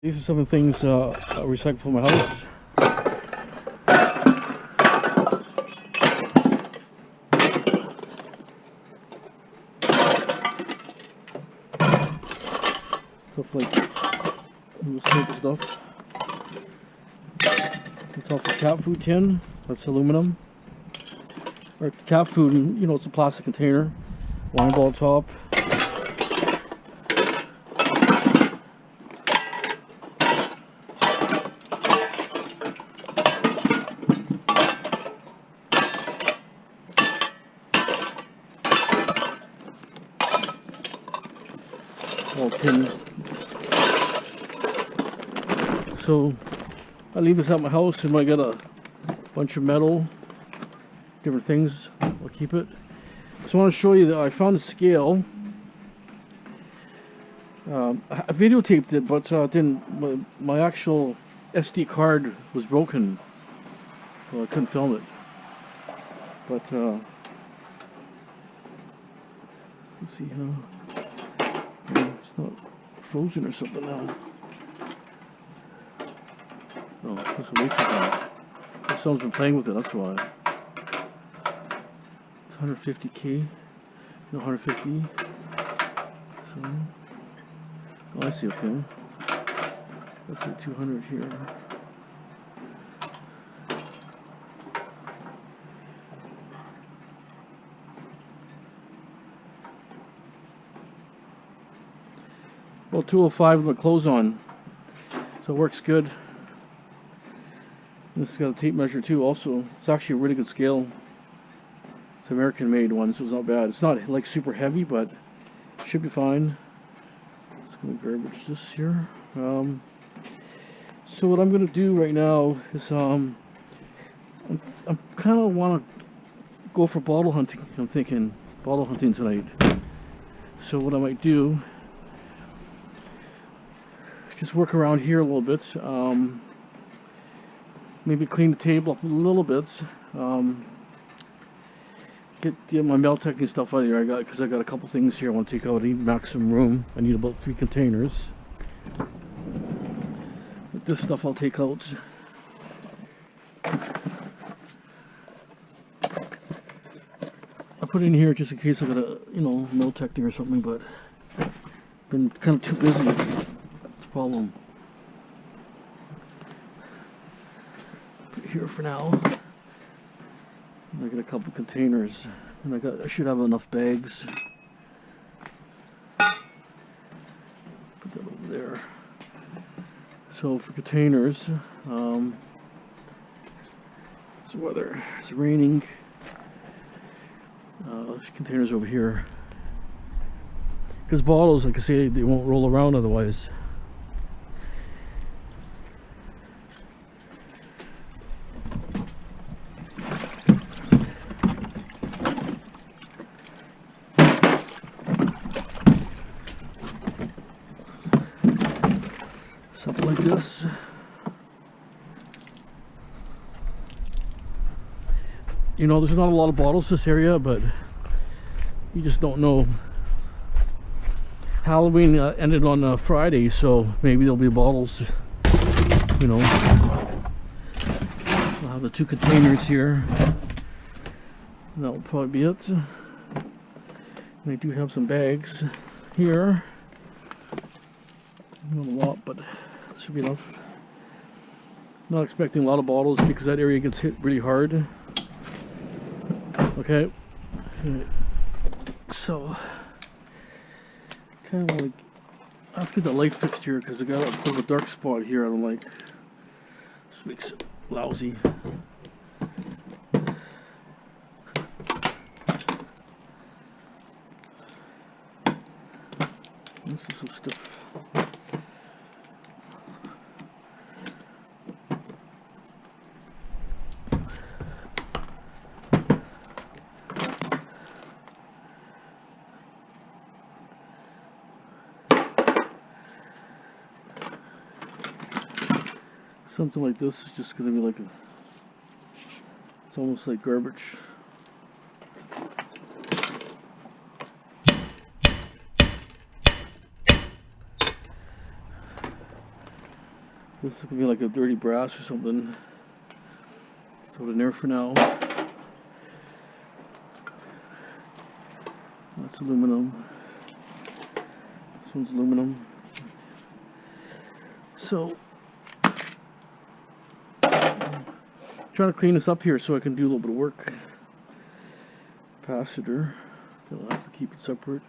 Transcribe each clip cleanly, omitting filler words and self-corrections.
These are some of the things I recycled from my house. Stuff like simple stuff. It's off the cat food tin. That's aluminum. Or cat food, you know, it's a plastic container. Wine ball top. All tin. So I leave this at my house, and when I get a bunch of metal, different things, I'll keep it. So I want to show you that I found a scale. I videotaped it, but then my actual SD card was broken, so I couldn't film it. But let's see how. It's not frozen or something now. Oh, this will wait for that. Someone's been playing with it, that's why. It's 150k. No, 150. So, oh, I see, okay. Let's say 200 here. Well, 205 with my clothes on, so it works good. This has got a tape measure too also. It's actually a really good scale. It's an American made one, so it's not bad. It's not like super heavy, but it should be fine. Just gonna garbage this here. So what I'm gonna do right now is I'm kind of want to go for bottle hunting. I'm thinking bottle hunting tonight. So what I might do, just work around here a little bit. Maybe clean the table up a little bit. Get my mail technique stuff out of here. Because I got a couple things here I want to take out. I need maximum room. I need about 3 containers. But this stuff I'll take out. I put it in here just in case I got a, you know, mail technique or something. But been kind of too busy. That's the problem. Here for now. I got a couple containers, and I should have enough bags. Put that over there. So for containers, it's weather. It's raining. There's containers over here. Because bottles, like I say, they won't roll around otherwise. Something like this. You know, there's not a lot of bottles in this area, but you just don't know. Halloween ended on Friday, so maybe there'll be bottles. You know, I'll have the 2 containers here. That will probably be it. And I do have some bags here. Not a lot, but should be enough. Not expecting a lot of bottles because that area gets hit really hard. Okay. So kind of like I have to get the light fixed here because I got a bit of a dark spot here. I don't like. This makes it lousy. This is some stuff. Something like this is just going to be like it's almost like garbage. This is gonna be like a dirty brass or something. Throw it in there for now. That's aluminum. This one's aluminum. So, I'm trying to clean this up here so I can do a little bit of work. Capacitor. I'll have to keep it separate.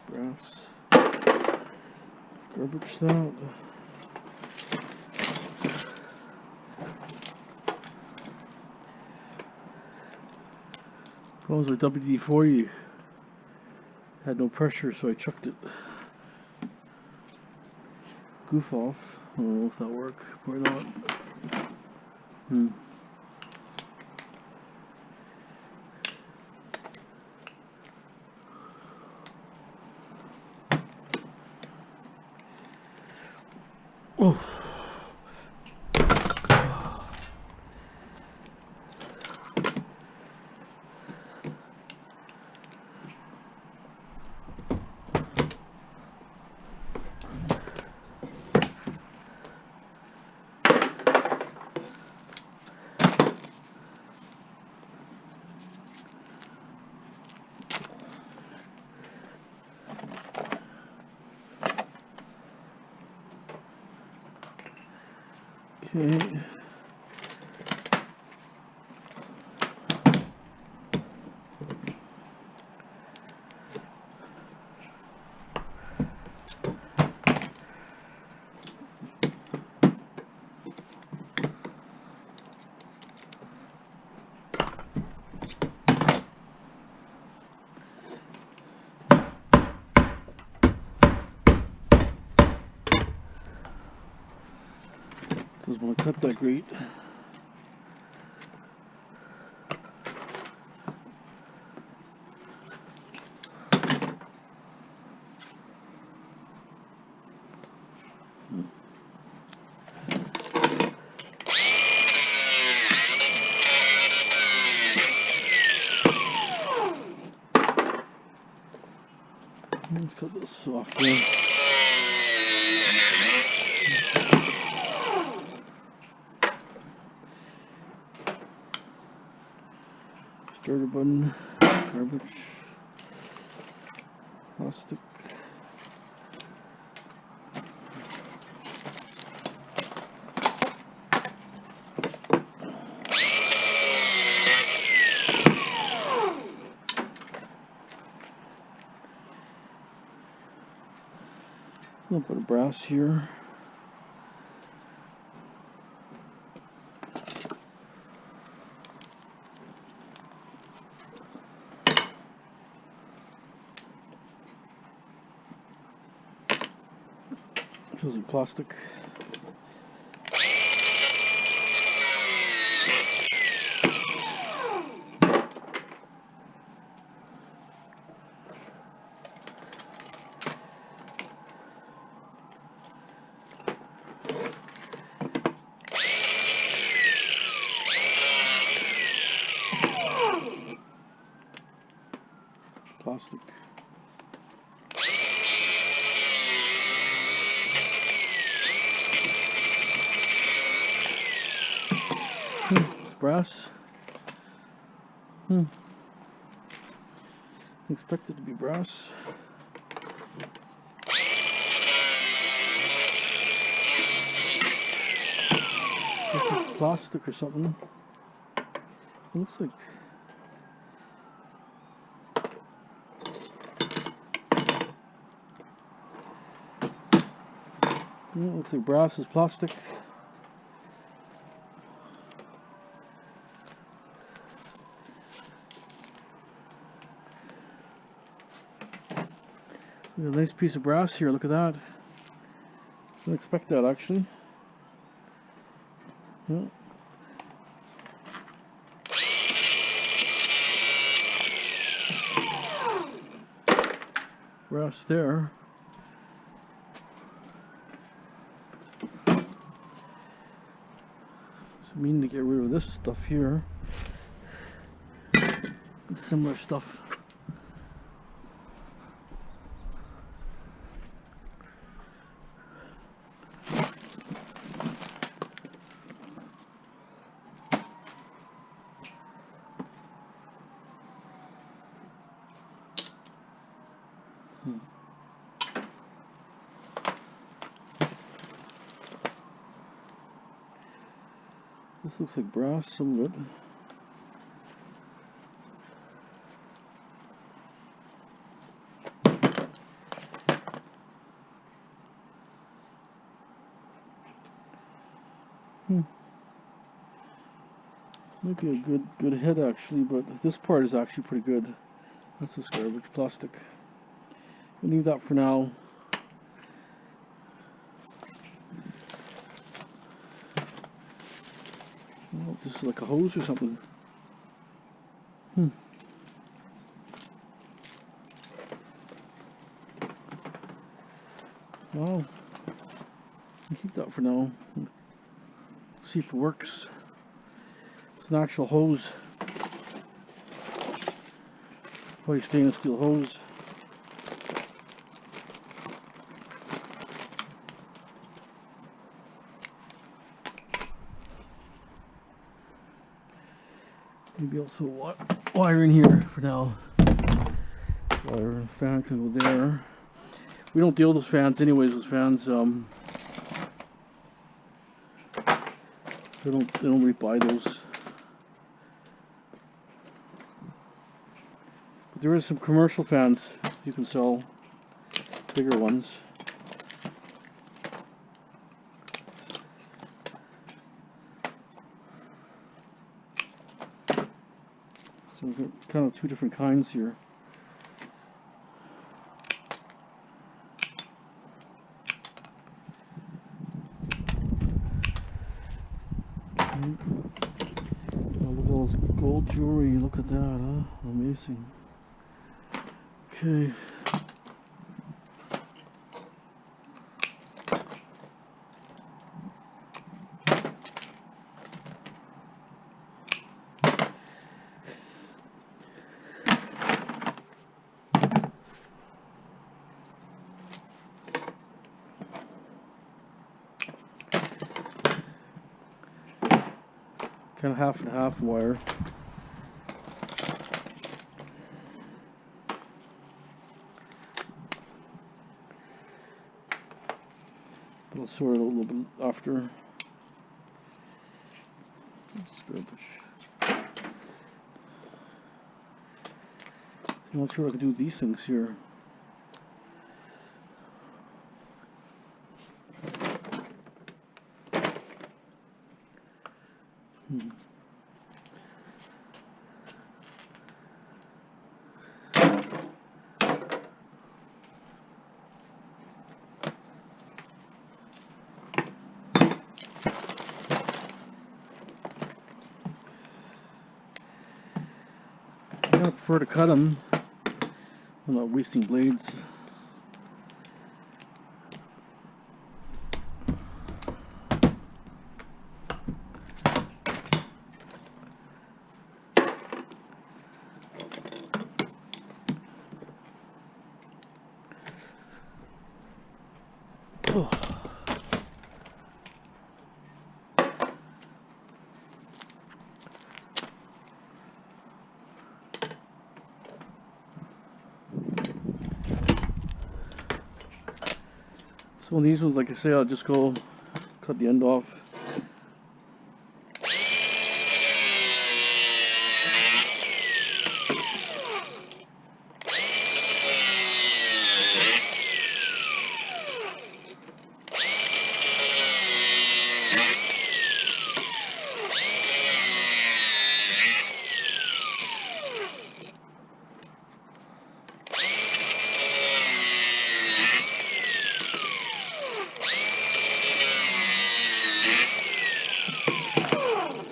Brass. Garbage that. Problems with WD-40 had no pressure, so I chucked it. Goof off. I don't know if that'll work or not. Oh. Okay. Doesn't want to cut that great. Let's cut this off here. Starter button, garbage, plastic. A little bit of brass here. Feels like plastic. Plastic. Brass. Expect it to be brass. Plastic or something. It looks like. Yeah, looks like brass is plastic. A nice piece of brass here, look at that. Didn't expect that actually. Yeah. Brass there. So I mean to get rid of this stuff here. similar stuff. This looks like brass, some of it. Might be a good head actually, but this part is actually pretty good. That's just garbage plastic. We'll leave that for now. Oh, this is like a hose or something. Wow. I'll keep that for now. See if it works. It's an actual hose. Probably stainless steel hose. Maybe also wire in here for now. Wire fan can go there. We don't deal with those fans anyways. Those fans, they don't really buy those. But there is some commercial fans you can sell, bigger ones. So we've got kind of two different kinds here. Oh, look at all this gold jewelry, look at that, huh? Amazing. Okay. Kind of half and half wire. But I'll sort it a little bit after. That's garbage. See, I'm not sure I can do these things here. I prefer to cut them. I'm not wasting blades. Oh. So on these ones, like I say, I'll just go cut the end off.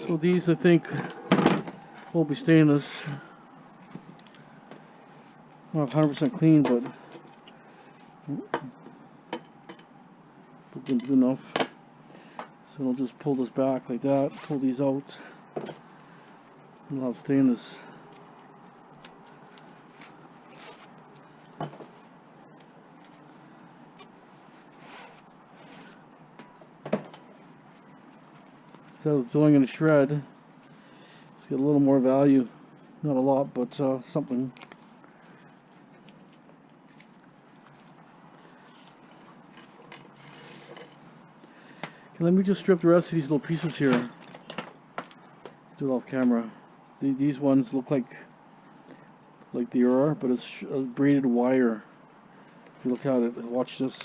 So these, I think, will be stainless. Not 100% clean, but good enough. So I'll just pull this back like that, pull these out, and I'll have stainless. instead of throwing in a shred, let's get a little more value. Not a lot, but something. Okay, let me just strip the rest of these little pieces here. Do it off camera. These ones look like they are, but it's braided wire. If you look at it, watch this.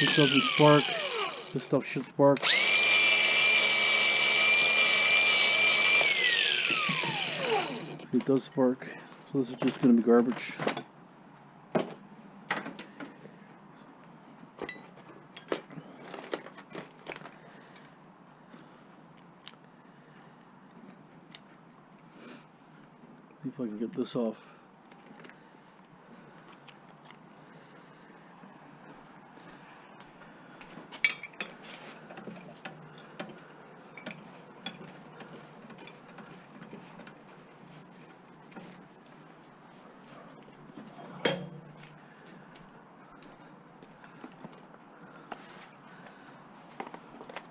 This doesn't spark. This stuff should spark. It does spark, so this is just going to be garbage. See if I can get this off.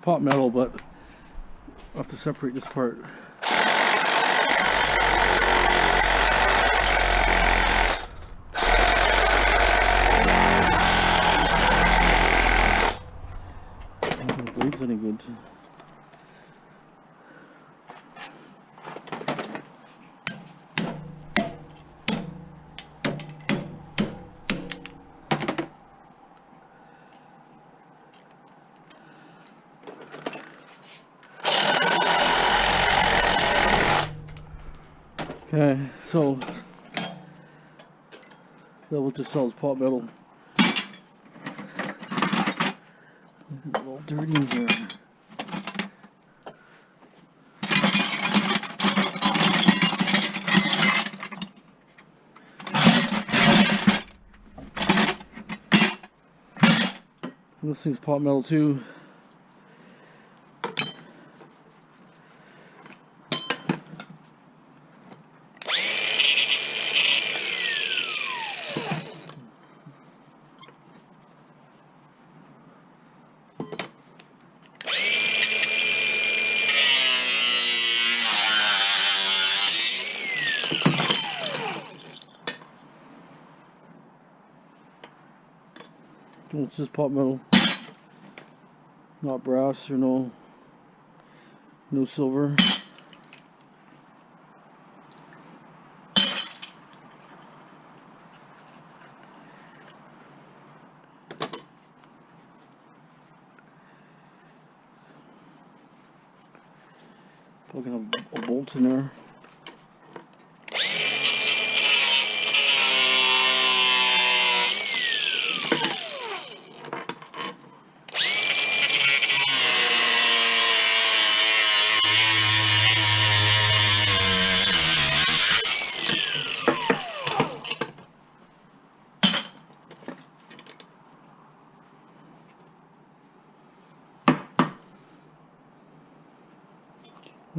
Pot metal, but I'll have to separate this part. I don't think the blade's any good. Okay, so that will just sell as pot metal. It's all dirty in here. This thing's pot metal too. It's just pot metal, not brass or no silver. Probably gonna have a bolt in there.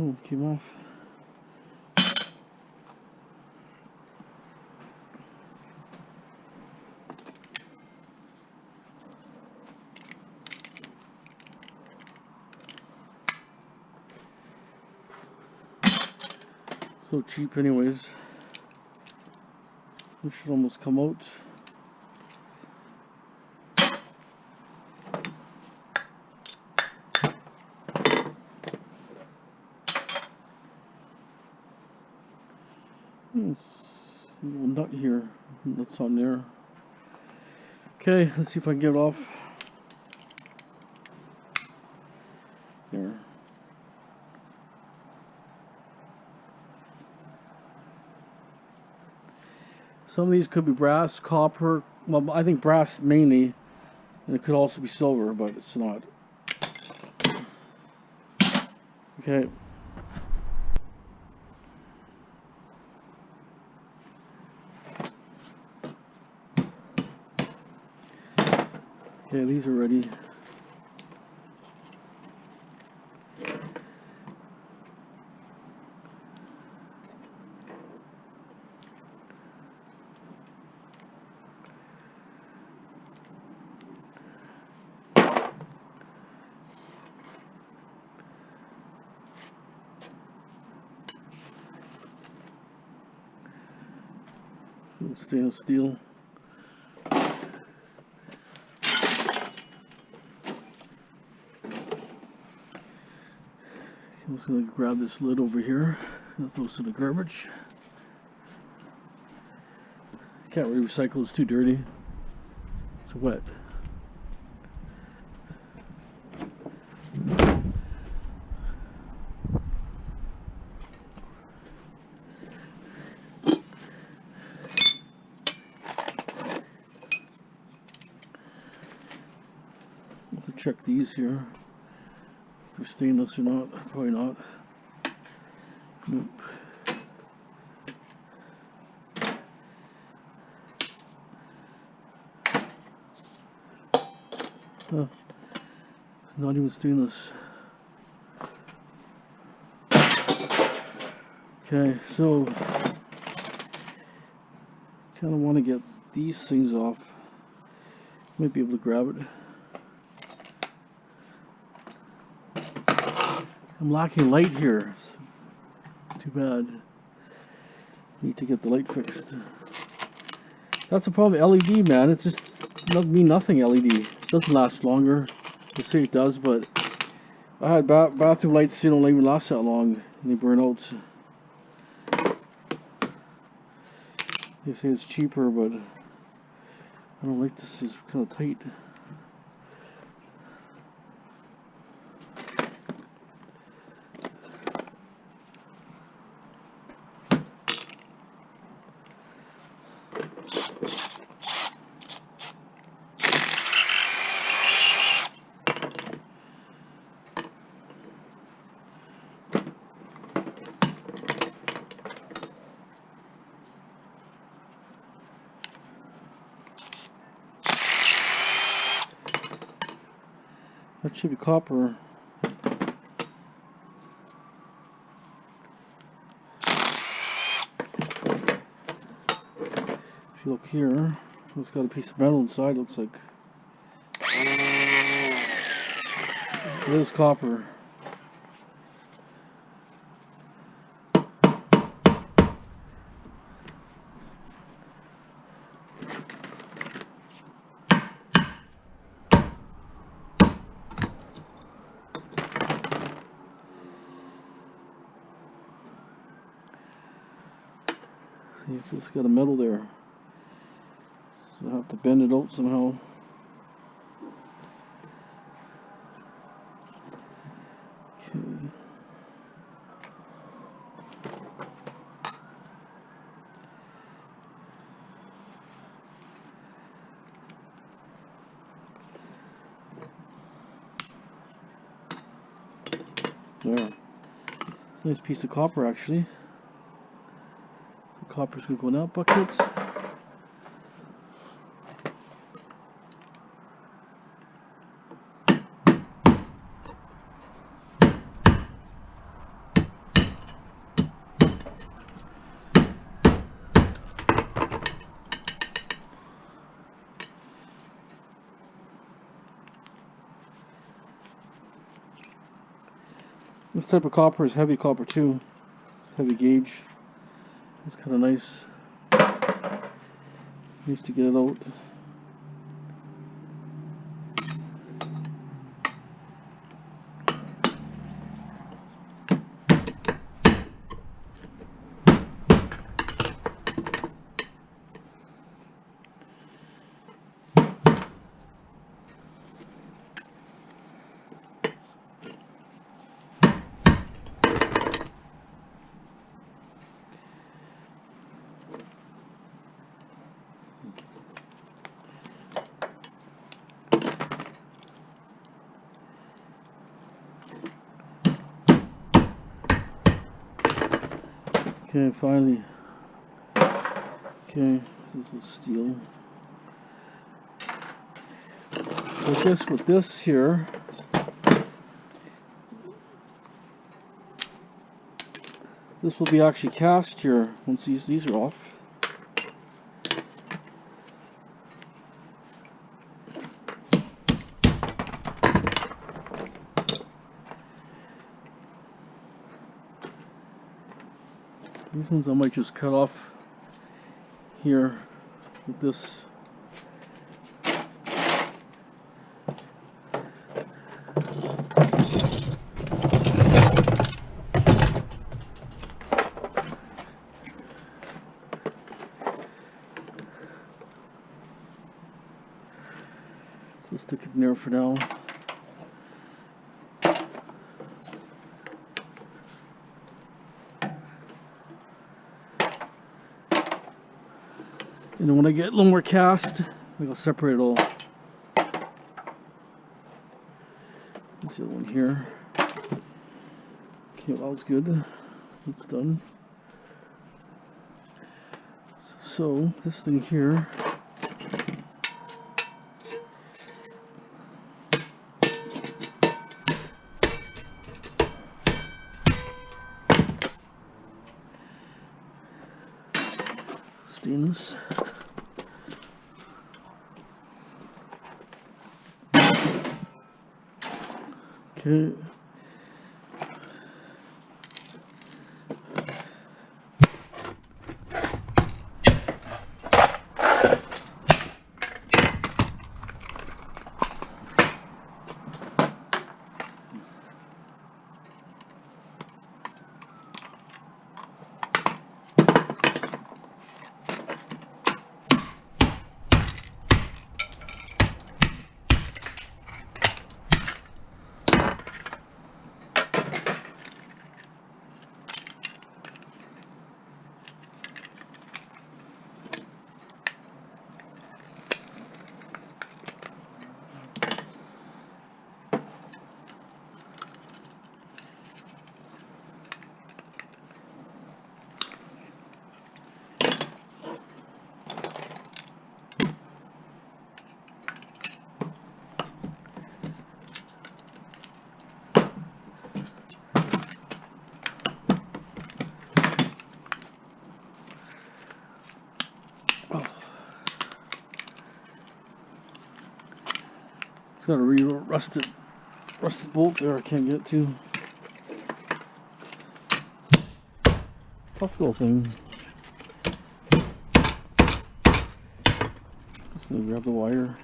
Oh, came off. So cheap anyways. This should almost come out. A little nut here, that's on there. Okay, let's see if I can get it off. There. Some of these could be brass, copper, well I think brass mainly, and it could also be silver, but it's not. Okay. Okay, these are ready. Stainless steel. I'm just going to grab this lid over here and throw this in the garbage. Can't really recycle, it's too dirty. It's wet. Have to check these here. If they're stainless or not, probably not. Nope. Oh, not even stainless. Okay, so kind of want to get these things off. Might be able to grab it. I'm lacking light here. Too bad. Need to get the light fixed. That's the problem. LED, man. It's just doesn't mean nothing. LED doesn't last longer. They say it does, but I had bathroom lights. They don't even last that long, and they burn out. They say it's cheaper, but I don't like this. It's kind of tight. That should be copper. If you look here, it's got a piece of metal inside, looks like. It is copper. It's just got a metal there. So I have to bend it out somehow. Okay. There. It's a nice piece of copper actually. Copper's going to go in that bucket. This type of copper is heavy copper too. It's heavy gauge. It's kind of nice. Needs to get it out. Okay, finally. Okay, this is steel. I guess with this here, this will be actually cast here once these are off. These ones I might just cut off here with this. So stick it in there for now. And then when I get a little more cast, I'll separate it all. That's the other one here. Okay, well, that was good. It's done. So this thing here, stainless. Okay. Got a rusted bolt there I can't get to. Tough little thing. Just gonna grab the wire.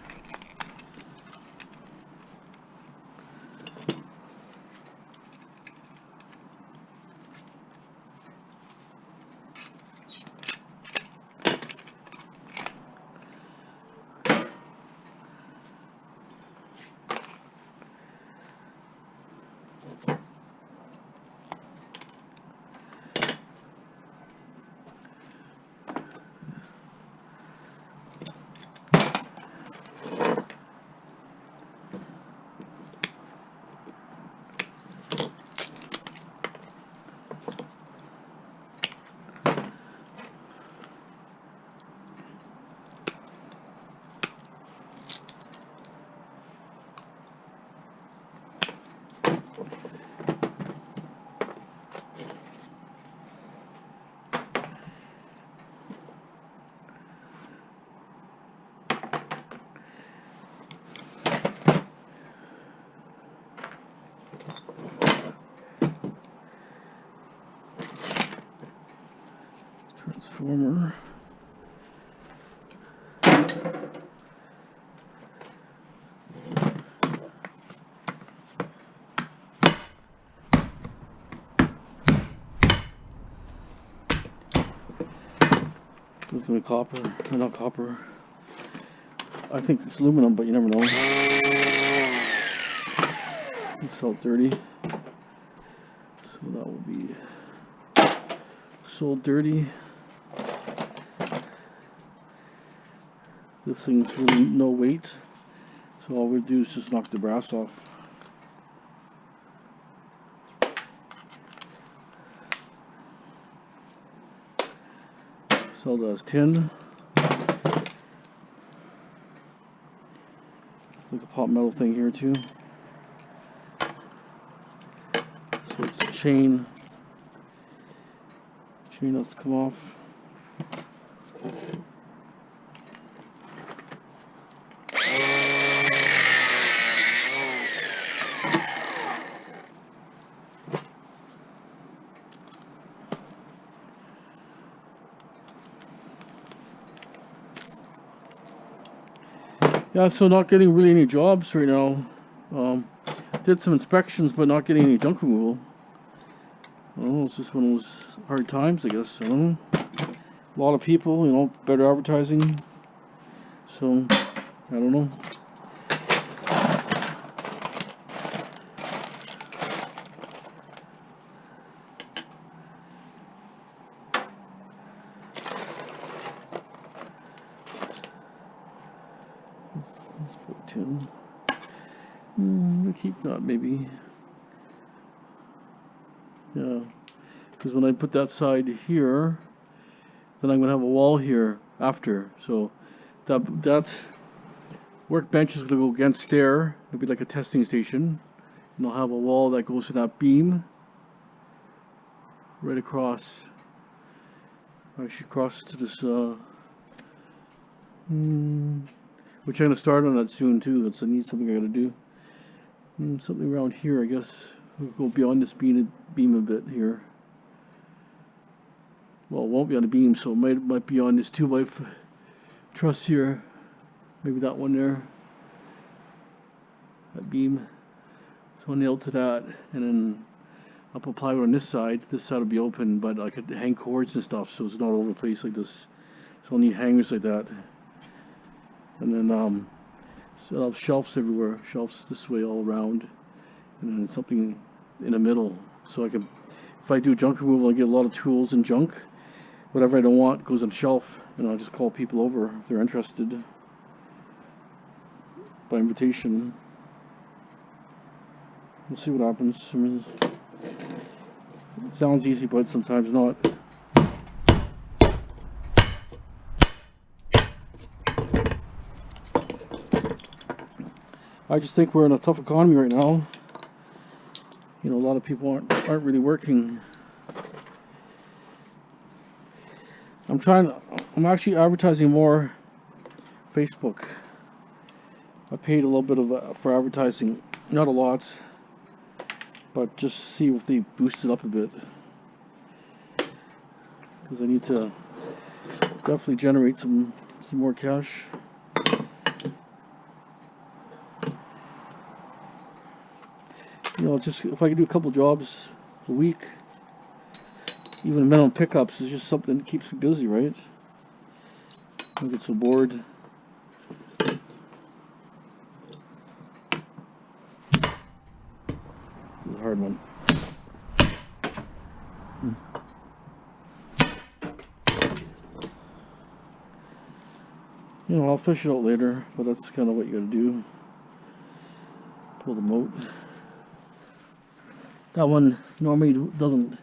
Transformer. It's gonna be copper, or not copper. I think it's aluminum, but you never know. It's all dirty. So that will be sold dirty. This thing's really no weight, so all we do is just knock the brass off. Sold as tin. Like a pot metal thing here too. So it's a chain. Chain has to come off. Yeah, so not getting really any jobs right now. Did some inspections, but not getting any junk removal. I don't know, it's just one of those hard times, I guess. I don't know. A lot of people, you know, better advertising. So, I don't know. Let's put 10. We'll keep that maybe. Yeah, because when I put that side here, then I'm going to have a wall here after. So that workbench is going to go against there. It'll be like a testing station. And I'll have a wall that goes to that beam right across. Actually cross to this, which I'm going to start on that soon too. That's something I got to do. Something around here, I guess. We'll go beyond this beam a bit here. Well, it won't be on the beam, so it might be on this 2x truss here. Maybe that one there. That beam. So I'll nail to that, and then I'll put plywood on this side. This side will be open, but I could hang cords and stuff, so it's not all over the place like this. So I'll need hangers like that. And then so I'll have shelves everywhere. Shelves this way all around. And then something in the middle, so I can, if I do junk removal, I get a lot of tools and junk. Whatever I don't want goes on the shelf, and I'll just call people over if they're interested by invitation. We'll see what happens. I mean, it sounds easy, but sometimes not. I just think we're in a tough economy right now. You know, a lot of people aren't really working. I'm actually advertising more Facebook. I paid a little bit for advertising, not a lot, but just see if they boost it up a bit. Because I need to definitely generate some more cash. You know, just if I can do a couple jobs a week, even minimum pickups is just something that keeps me busy, right? I don't get so bored. This is a hard one. You know, I'll fish it out later, but that's kind of what you gotta do. Pull the moat. That one normally doesn't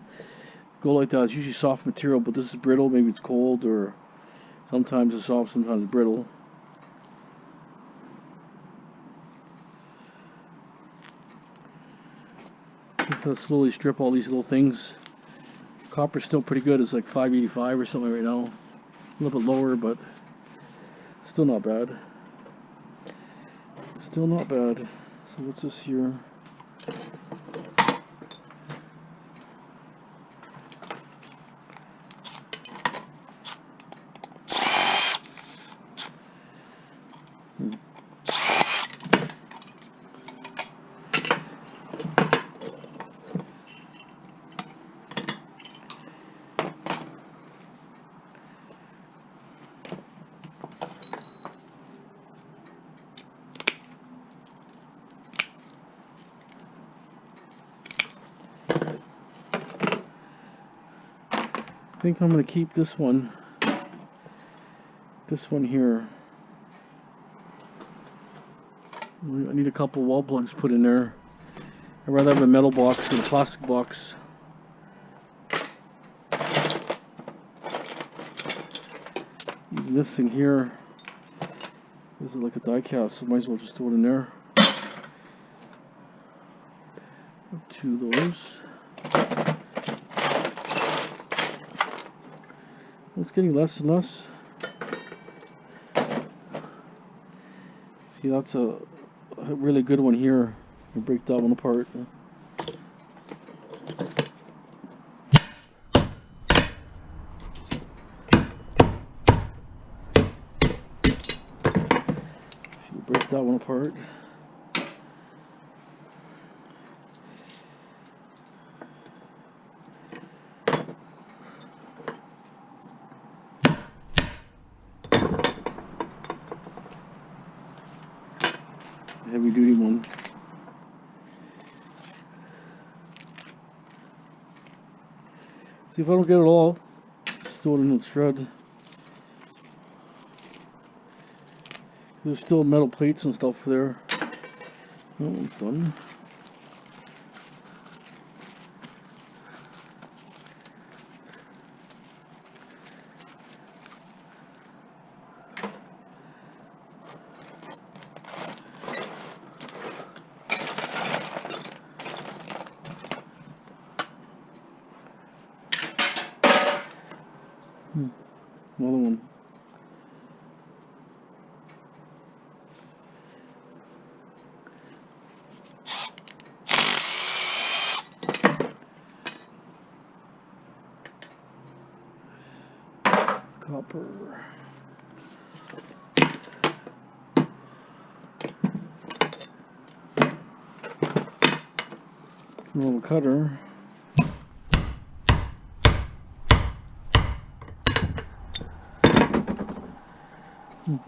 go like that. It's usually soft material, but this is brittle. Maybe it's cold, or sometimes it's soft, sometimes it's brittle. I'm gonna slowly strip all these little things. Copper's still pretty good. It's like 585 or something right now. A little bit lower, but still not bad. Still not bad. So what's this here? I think I'm going to keep this one here. I need a couple wall plugs put in there. I'd rather have a metal box than a plastic box. Even this thing here is like a die cast, so might as well just throw it in there. Two of those. It's getting less and less. See, that's a really good one here. I'll break that one apart. that one apart. It's a heavy duty one. See if I don't get it all, just throw it in the shred. There's still metal plates and stuff there. That one's done. Another one. Copper. Little cutter.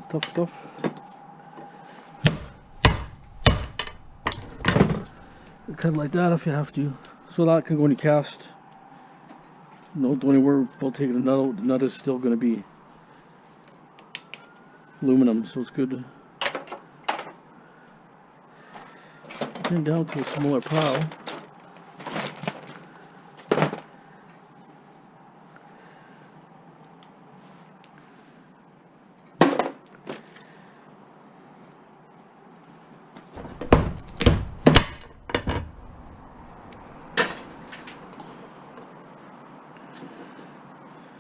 Tough stuff. Cut it like that if you have to, so that can go in your cast. No, don't worry about taking the nut out. The nut is still going to be aluminum, so it's good. Turn down to a smaller pile.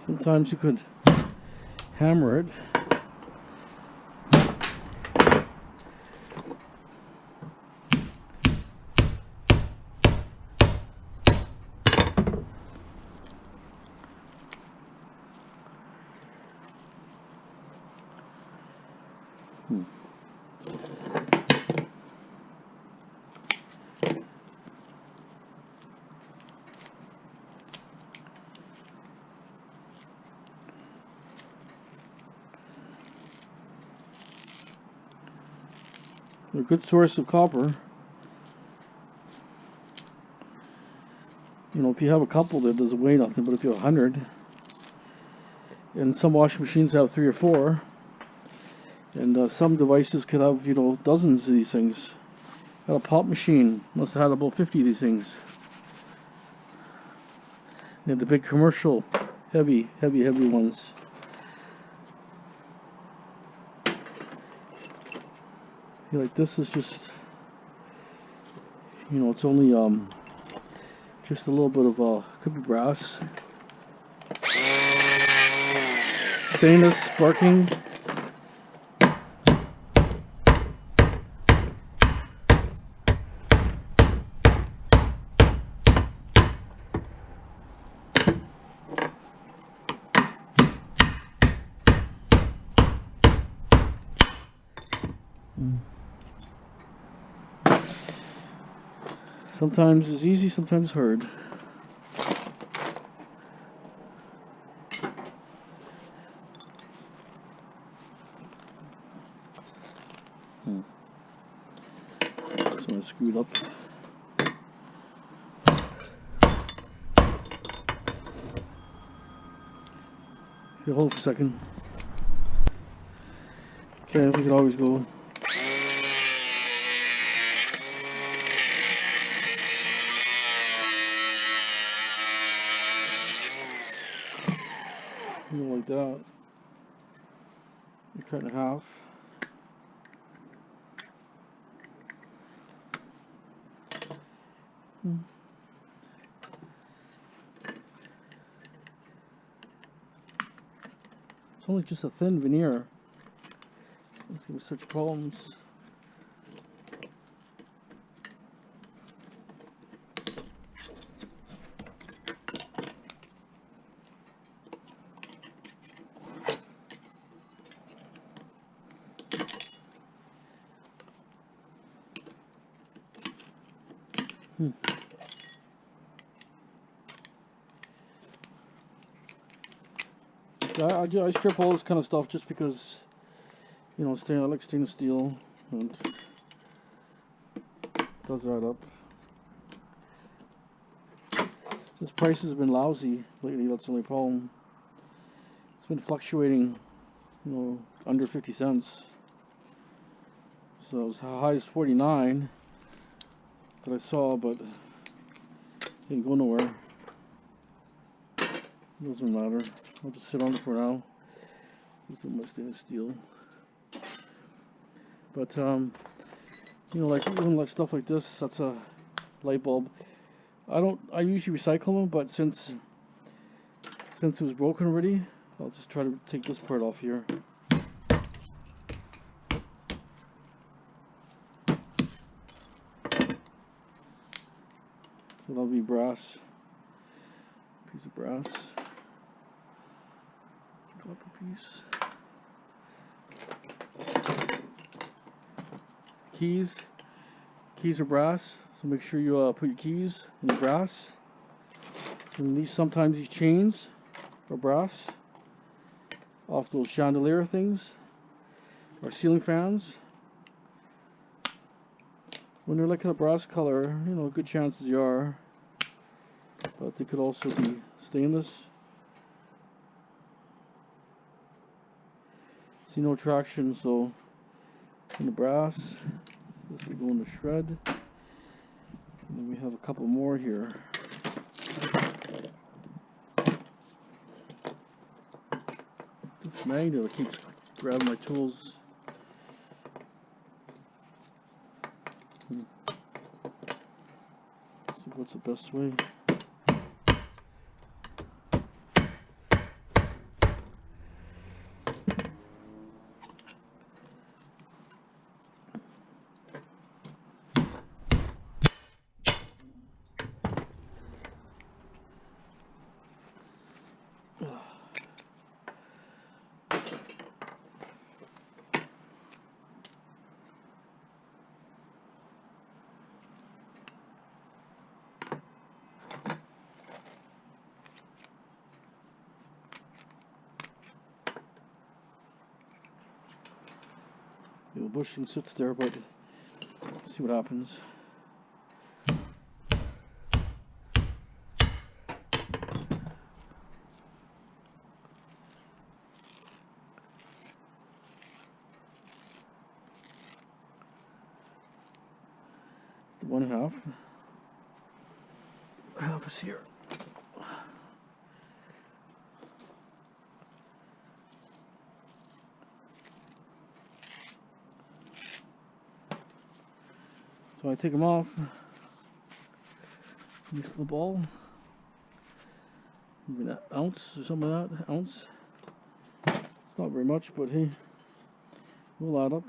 Sometimes you could hammer it. They're a good source of copper. You know, if you have a couple that doesn't weigh nothing, but if you have 100, and some washing machines have 3 or 4, and some devices could have, you know, dozens of these things. I had a pop machine, must have had about 50 of these things. They had the big commercial, heavy ones. Like this is just, you know, it's only just a little bit of could be brass, stainless, sparking. Sometimes it's easy, sometimes hard. So I screwed up. Okay, hold for a second. Okay, we could always go. Like that. You cut in half. It's only just a thin veneer. Let's give us such problems. I strip all this kind of stuff just because, you know, I like stainless steel, and it does add up. This price has been lousy lately, that's the only problem. It's been fluctuating, you know, under 50 cents. So as high as 49 that I saw, but didn't go nowhere. Doesn't matter. I'll just sit on it for now. This is my stainless steel. But you know, like even like stuff like this, that's a light bulb. I usually recycle them, but since it was broken already, I'll just try to take this part off here. So that'll be brass. Piece of brass. Copper piece. Keys are brass, so make sure you put your keys in the brass. And sometimes these chains are brass off those chandelier things or ceiling fans. When they're like a brass color, you know, good chances you are, but they could also be stainless. See, no traction, so in the brass, this will go in the shred. And then we have a couple more here. This magnet keeps grabbing my tools. See what's the best way. The bushing sits there, but see what happens. It's the 1/2. Half is here. So I take them off, mix the ball, maybe an ounce or something like that, ounce. It's not very much, but hey, we'll add up.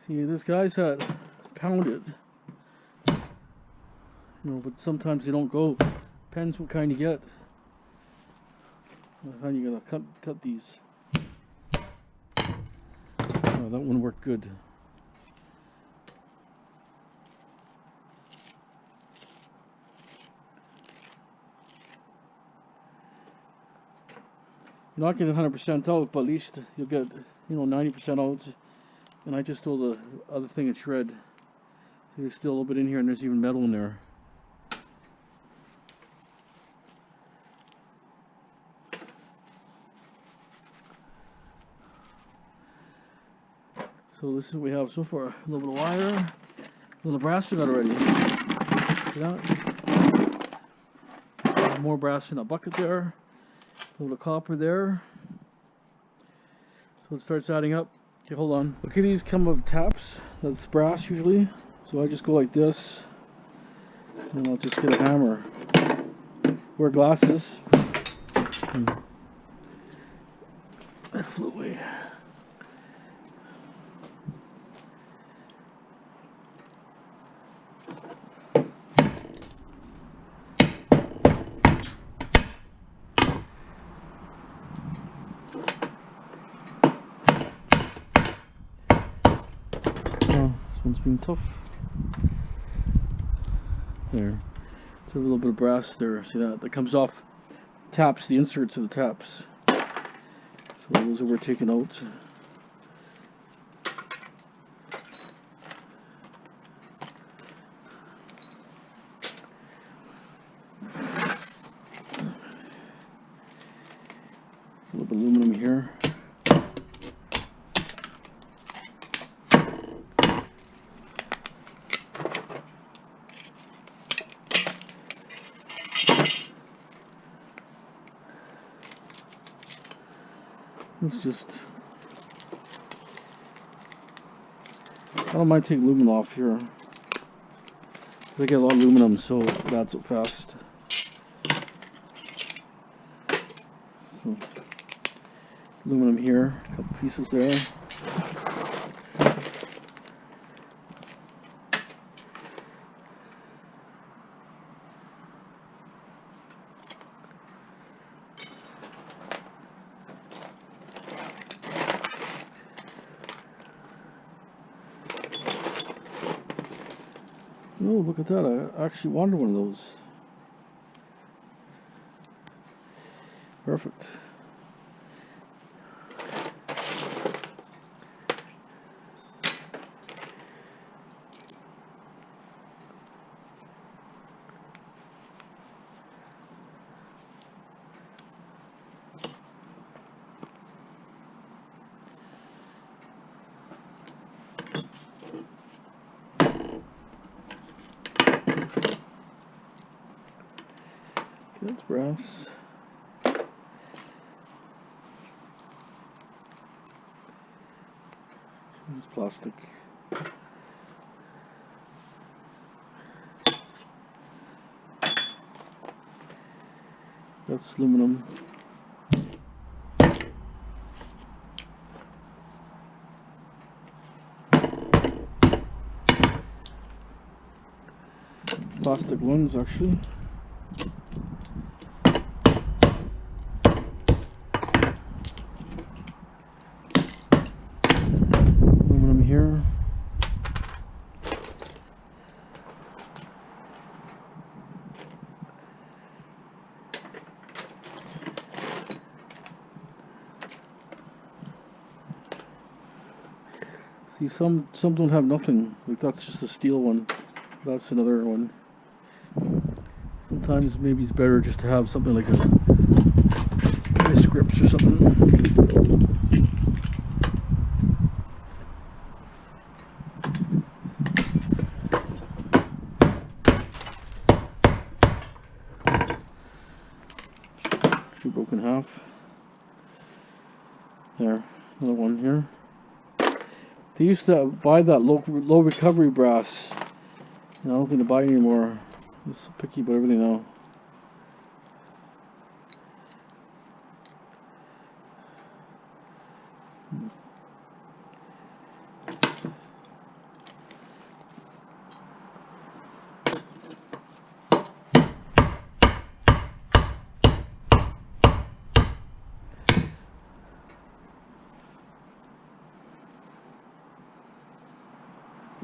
See, this guy's had pounded, you know, but sometimes they don't go. Depends what kind you get. How you gotta cut these. Oh, that one worked good. You're not getting 100% out, but at least you'll get, you know, 90% out. And I just throw the other thing in shred. See, there's still a little bit in here, and there's even metal in there. So this is what we have so far. A little bit of wire, a little brass in that already. See that? More brass in a bucket there. A little copper there. So it starts adding up. Okay, hold on. Okay, these come with taps. That's brass usually. So I just go like this, and I'll just get a hammer. Wear glasses. That flew away. This one's being tough. There. So a little bit of brass there. See that? That comes off taps, the inserts of the taps. So those are we're taking out. A little bit of aluminum here. Let's just, I don't mind taking aluminum off here. I get a lot of aluminum, so that's so fast. So, aluminum here, a couple pieces there. Oh, look at that. I actually wanted one of those. Perfect. That's brass. This is plastic. That's aluminum. Plastic ones actually. Here. See, some don't have nothing. Like that's just a steel one. That's another one. Sometimes maybe it's better just to have something like a scripts or something. Broken half. There, another one here. They used to buy that low recovery brass. I don't think they buy it anymore. I'm so picky about everything now.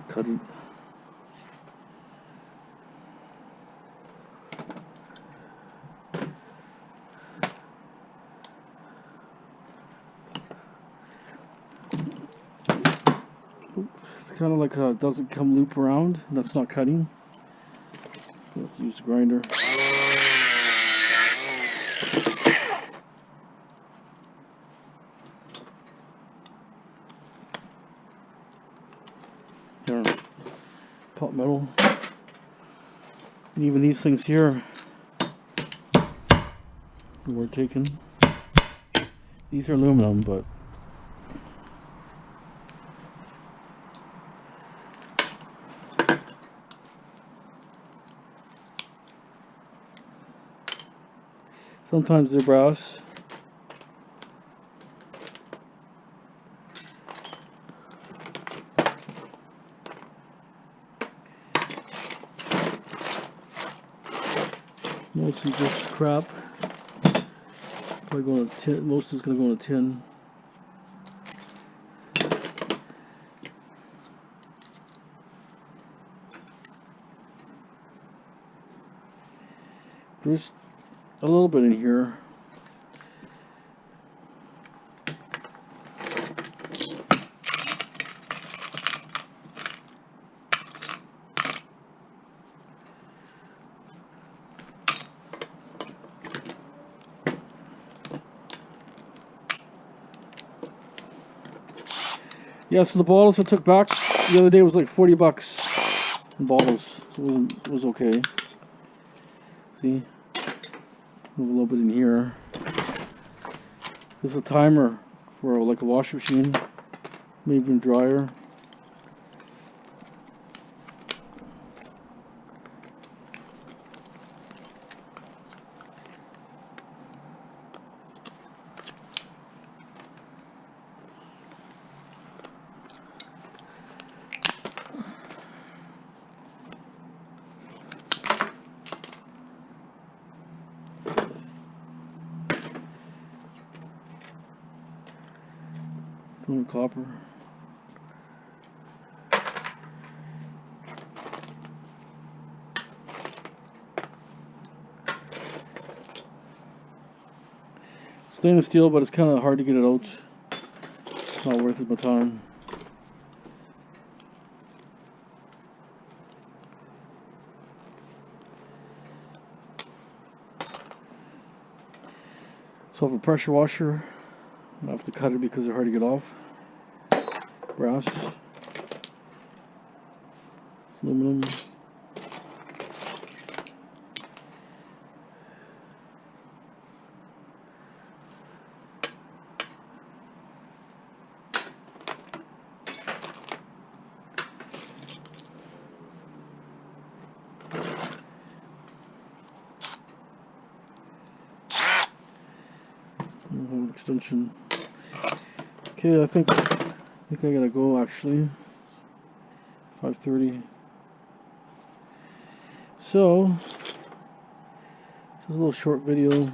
Cut it. It's kind of like it doesn't come loop around. That's not cutting. Let's use the grinder. There, pot metal. And even these things here, we're taking. These are aluminum, but sometimes they're brass. Mostly just crap. Probably going to tin. Most is going to go in a tin. There's a little bit in here. Yeah, so the bottles I took back the other day was like 40 bucks in bottles. So it was okay. See? Move a little bit in here. This is a timer for like a washing machine, maybe even dryer. Copper. Stainless steel, but it's kind of hard to get it out. It's not worth it my time. So I have a pressure washer. I have to cut it because they're hard to get off. Brass, aluminum. Extension. Okay, I think I gotta go actually. 5:30. So just a little short video.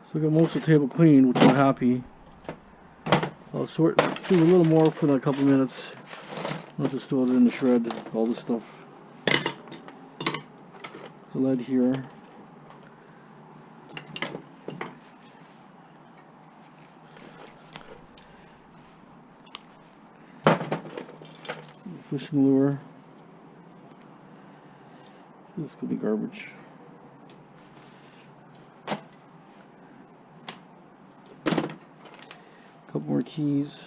So I got most of the table cleaned, which I'm happy. I'll do a little more for a couple minutes. I'll just throw it in the shred, all this stuff. There's a lead here. Fishing lure. This could be garbage. Couple more keys.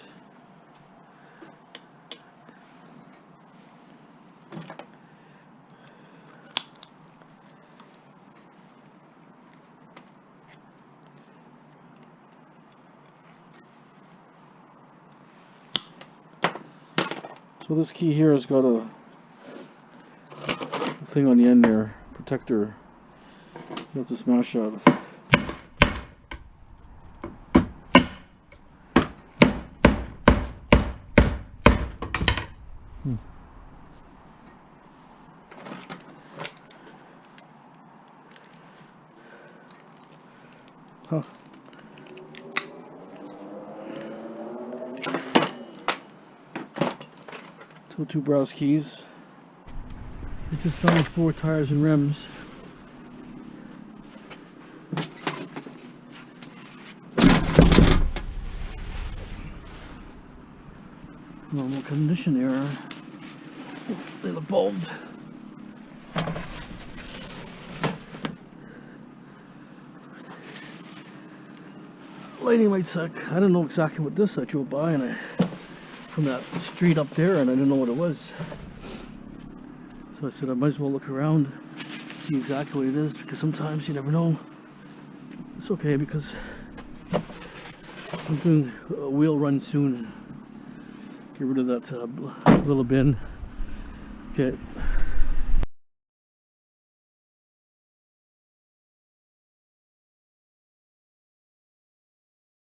So this key here has got a thing on the end there, protector. You have to smash that. Huh. Two brass keys. I just found 4 tires and rims. Normal condition error. They look bulbed. Lighting might suck. I don't know exactly what this I drove by and from that street up there, and I didn't know what it was. So I said I might as well look around, see exactly what it is, because sometimes you never know. It's okay because I'm doing a wheel run soon. Get rid of that little bin. Okay.